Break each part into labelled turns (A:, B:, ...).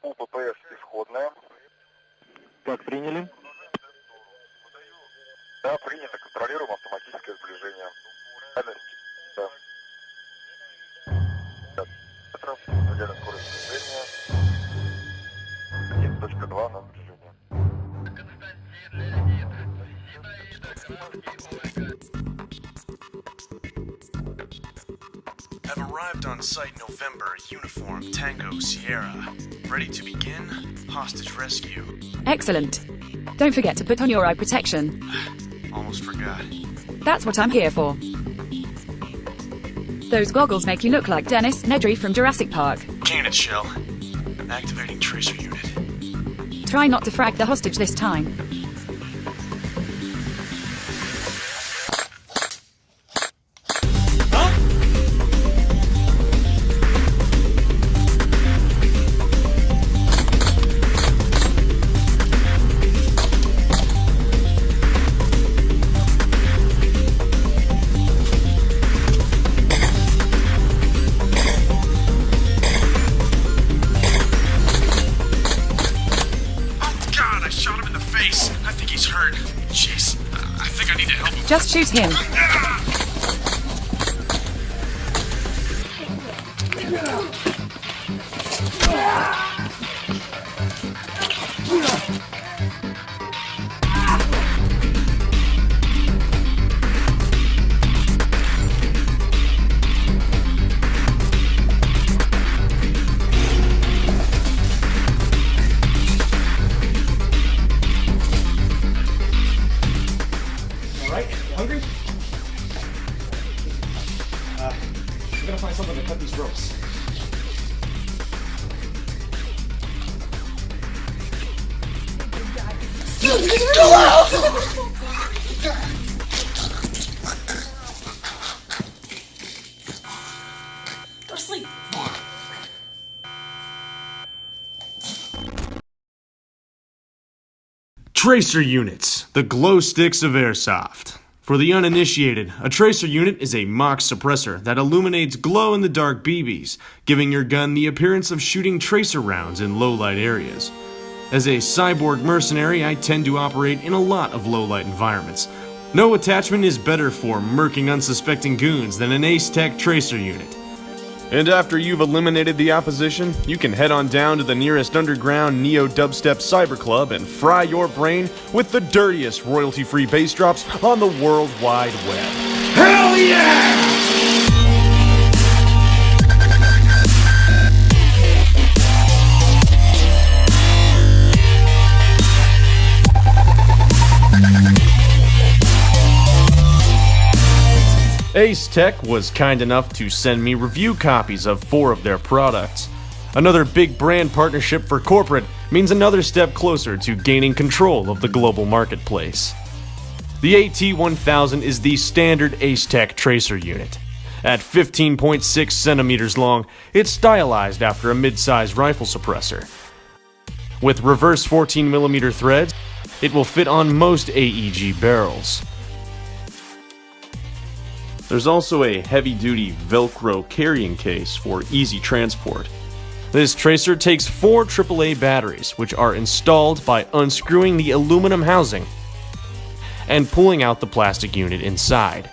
A: ППС исходная.
B: Как приняли?
A: Да, принято. Контролируем автоматическое сближение. Да. Предельная скорость движения. 1.2 на сближение.
C: Have arrived on site November, uniform Tango Sierra. Ready to begin hostage rescue.
D: Excellent. Don't forget to put on your eye protection.
C: Almost forgot.
D: That's what I'm here for. Those goggles make you look like Dennis Nedry from Jurassic Park.
C: Cannon shell. Activating tracer unit.
D: Try not to frag the hostage this time. Just shoot him.
E: Hungry? I'm gonna find something to cut these ropes.
F: Go to sleep.
C: Tracer units, the glow sticks of airsoft. For the uninitiated, a tracer unit is a mock suppressor that illuminates glow-in-the-dark BBs, giving your gun the appearance of shooting tracer rounds in low-light areas. As a cyborg mercenary, I tend to operate in a lot of low-light environments. No attachment is better for murking unsuspecting goons than an AceTech tracer unit. And after you've eliminated the opposition, you can head on down to the nearest underground neo-dubstep cyber club and fry your brain with the dirtiest royalty-free bass drops on the World Wide Web. Hell yeah! AceTech was kind enough to send me review copies of 4 of their products. Another big brand partnership for corporate means another step closer to gaining control of the global marketplace. The AT1000 is the standard AceTech tracer unit. At 15.6 centimeters long, it's stylized after a mid-size rifle suppressor. With reverse 14mm threads, it will fit on most AEG barrels. There's also a heavy-duty Velcro carrying case for easy transport. This tracer takes 4 AAA batteries, which are installed by unscrewing the aluminum housing and pulling out the plastic unit inside.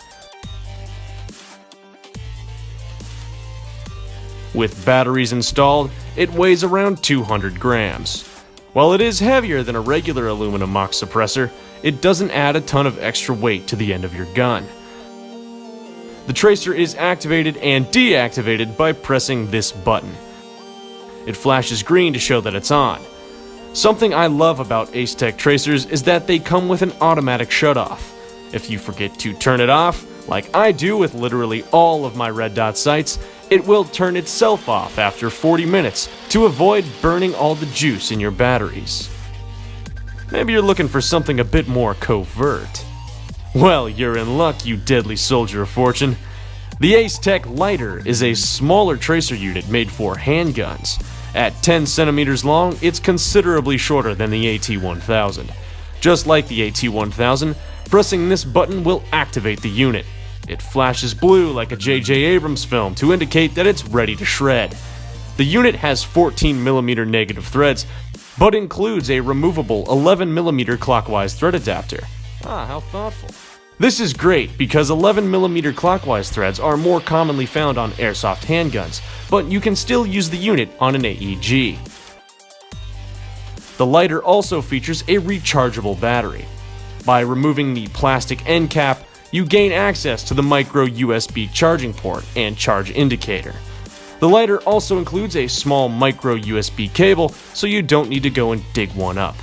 C: With batteries installed, it weighs around 200 grams. While it is heavier than a regular aluminum mock suppressor, it doesn't add a ton of extra weight to the end of your gun. The tracer is activated and deactivated by pressing this button. It flashes green to show that it's on. Something I love about AceTech tracers is that they come with an automatic shutoff. If you forget to turn it off, like I do with literally all of my red dot sights, it will turn itself off after 40 minutes to avoid burning all the juice in your batteries. Maybe you're looking for something a bit more covert. Well, you're in luck, you deadly soldier of fortune. The AceTech Lighter is a smaller tracer unit made for handguns. At 10 centimeters long, it's considerably shorter than the AT1000. Just like the AT1000, pressing this button will activate the unit. It flashes blue like a J.J. Abrams film to indicate that it's ready to shred. The unit has 14mm negative threads, but includes a removable 11mm clockwise thread adapter. Ah, how thoughtful. This is great because 11mm clockwise threads are more commonly found on airsoft handguns, but you can still use the unit on an AEG. The lighter also features a rechargeable battery. By removing the plastic end cap, you gain access to the micro USB charging port and charge indicator. The lighter also includes a small micro USB cable, so you don't need to go and dig one up.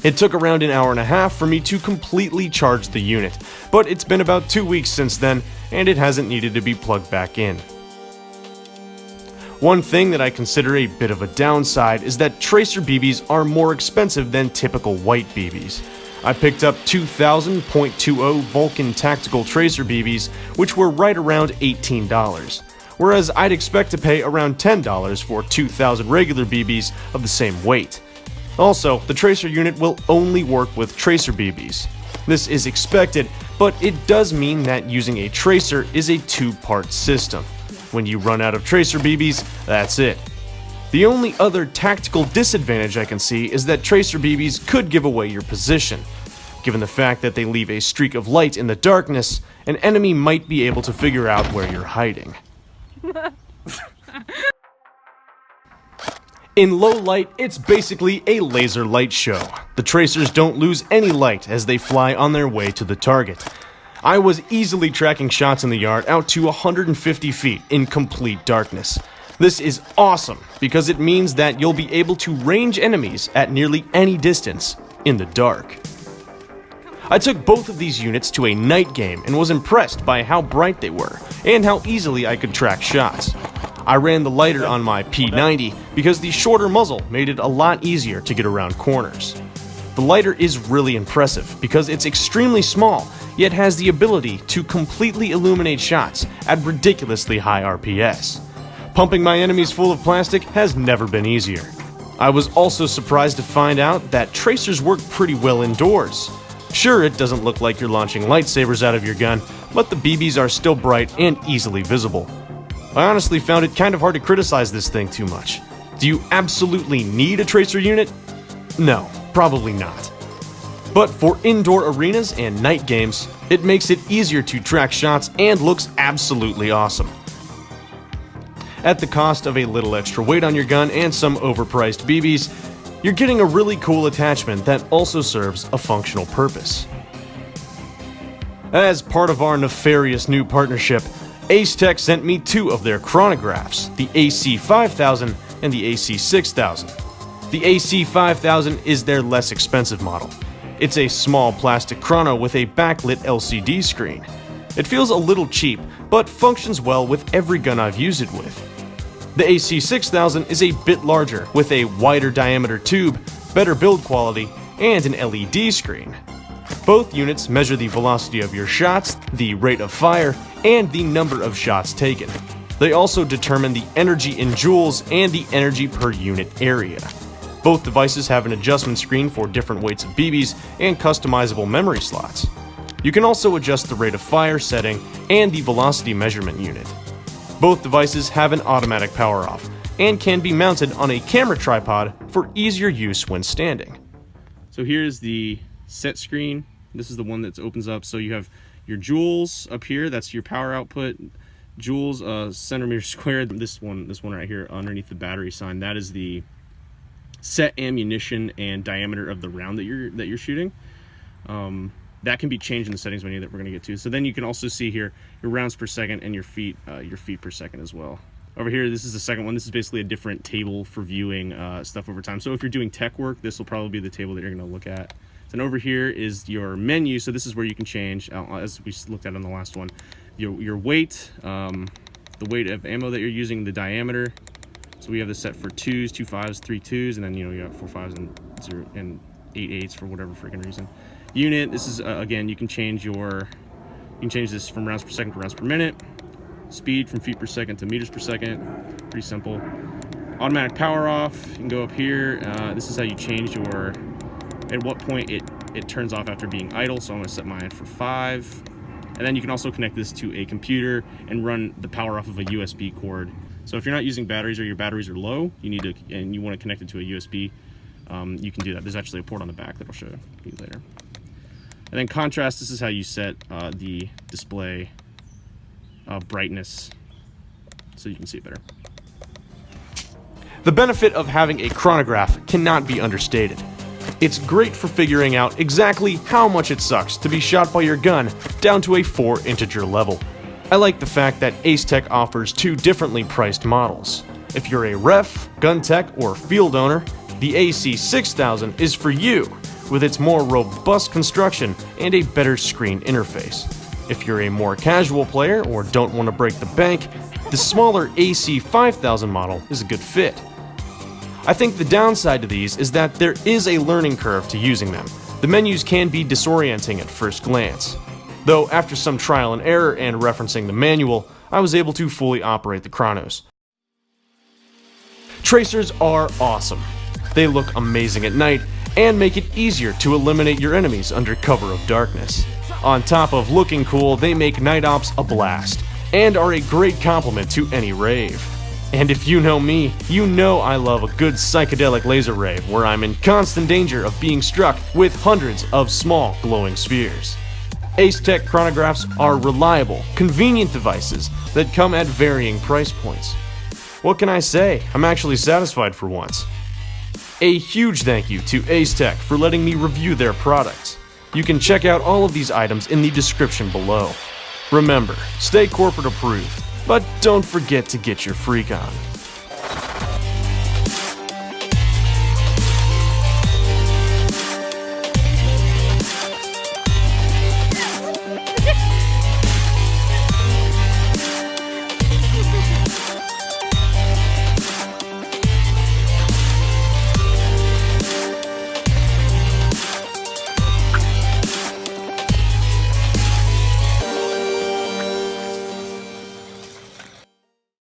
C: It took around an hour and a half for me to completely charge the unit, but it's been about 2 weeks since then, and it hasn't needed to be plugged back in. One thing that I consider a bit of a downside is that tracer BBs are more expensive than typical white BBs. I picked up 2000.20 Vulcan Tactical Tracer BBs, which were right around $18, whereas I'd expect to pay around $10 for 2000 regular BBs of the same weight. Also, the tracer unit will only work with tracer BBs. This is expected, but it does mean that using a tracer is a two-part system. When you run out of tracer BBs, that's it. The only other tactical disadvantage I can see is that tracer BBs could give away your position. Given the fact that they leave a streak of light in the darkness, an enemy might be able to figure out where you're hiding. In low light, it's basically a laser light show. The tracers don't lose any light as they fly on their way to the target. I was easily tracking shots in the yard out to 150 feet in complete darkness. This is awesome because it means that you'll be able to range enemies at nearly any distance in the dark. I took both of these units to a night game and was impressed by how bright they were and how easily I could track shots. I ran the lighter on my P90 because the shorter muzzle made it a lot easier to get around corners. The lighter is really impressive because it's extremely small, yet has the ability to completely illuminate shots at ridiculously high RPS. Pumping my enemies full of plastic has never been easier. I was also surprised to find out that tracers work pretty well indoors. Sure, it doesn't look like you're launching lightsabers out of your gun, but the BBs are still bright and easily visible. I honestly found it kind of hard to criticize this thing too much. Do you absolutely need a tracer unit? No, probably not. But for indoor arenas and night games, it makes it easier to track shots and looks absolutely awesome. At the cost of a little extra weight on your gun and some overpriced BBs, you're getting a really cool attachment that also serves a functional purpose. As part of our nefarious new partnership, AceTech sent me two of their chronographs, the AC5000 and the AC6000. The AC5000 is their less expensive model. It's a small plastic chrono with a backlit LCD screen. It feels a little cheap, but functions well with every gun I've used it with. The AC6000 is a bit larger, with a wider diameter tube, better build quality, and an LED screen. Both units measure the velocity of your shots, the rate of fire, and the number of shots taken. They also determine the energy in joules and the energy per unit area. Both devices have an adjustment screen for different weights of BBs and customizable memory slots. You can also adjust the rate of fire setting and the velocity measurement unit. Both devices have an automatic power off and can be mounted on a camera tripod for easier use when standing. So here's the set screen. This is the one that opens up, so you have your joules up here, that's your power output, joules centimeter squared. This one right here underneath the battery sign, that is the set ammunition and diameter of the round that you're shooting. That can be changed in the settings menu that we're going to get to. So then you can also see here your rounds per second and your feet per second as well. Over here, this is the second one. This is basically a different table for viewing stuff over time. So if you're doing tech work, this will probably be the table that you're going to look at. Then over here is your menu. So this is where you can change, as we looked at on the last one, your weight, the weight of ammo that you're using, the diameter. So we have this set for 2s, 2 5s, 3 2s, and then you got 4 5s and 8 8s for whatever freaking reason. Unit. This is again, you can change this from rounds per second to rounds per minute. Speed from feet per second to meters per second. Pretty simple. Automatic power off. You can go up here. This is how you change at what point it turns off after being idle. So I'm going to set mine for 5. And then you can also connect this to a computer and run the power off of a USB cord So if you're not using batteries or your batteries are low, you need to, and you want to connect it to a USB, you can do that. There's actually a port on the back that I'll show you later. And then contrast, this is how you set the display brightness so you can see it better. The benefit of having a chronograph cannot be understated. It's great for figuring out exactly how much it sucks to be shot by your gun down to a 4-integer level. I like the fact that AceTech offers 2 differently priced models. If you're a ref, gun tech, or field owner, the AC6000 is for you, with its more robust construction and a better screen interface. If you're a more casual player or don't want to break the bank, the smaller AC5000 model is a good fit. I think the downside to these is that there is a learning curve to using them. The menus can be disorienting at first glance. Though after some trial and error and referencing the manual, I was able to fully operate the chronos. Tracers are awesome. They look amazing at night and make it easier to eliminate your enemies under cover of darkness. On top of looking cool, they make night ops a blast and are a great complement to any rave. And if you know me, you know I love a good psychedelic laser rave where I'm in constant danger of being struck with hundreds of small glowing spheres. AceTech chronographs are reliable, convenient devices that come at varying price points. What can I say? I'm actually satisfied for once. A huge thank you to AceTech for letting me review their products. You can check out all of these items in the description below. Remember, stay corporate approved, but don't forget to get your freak on.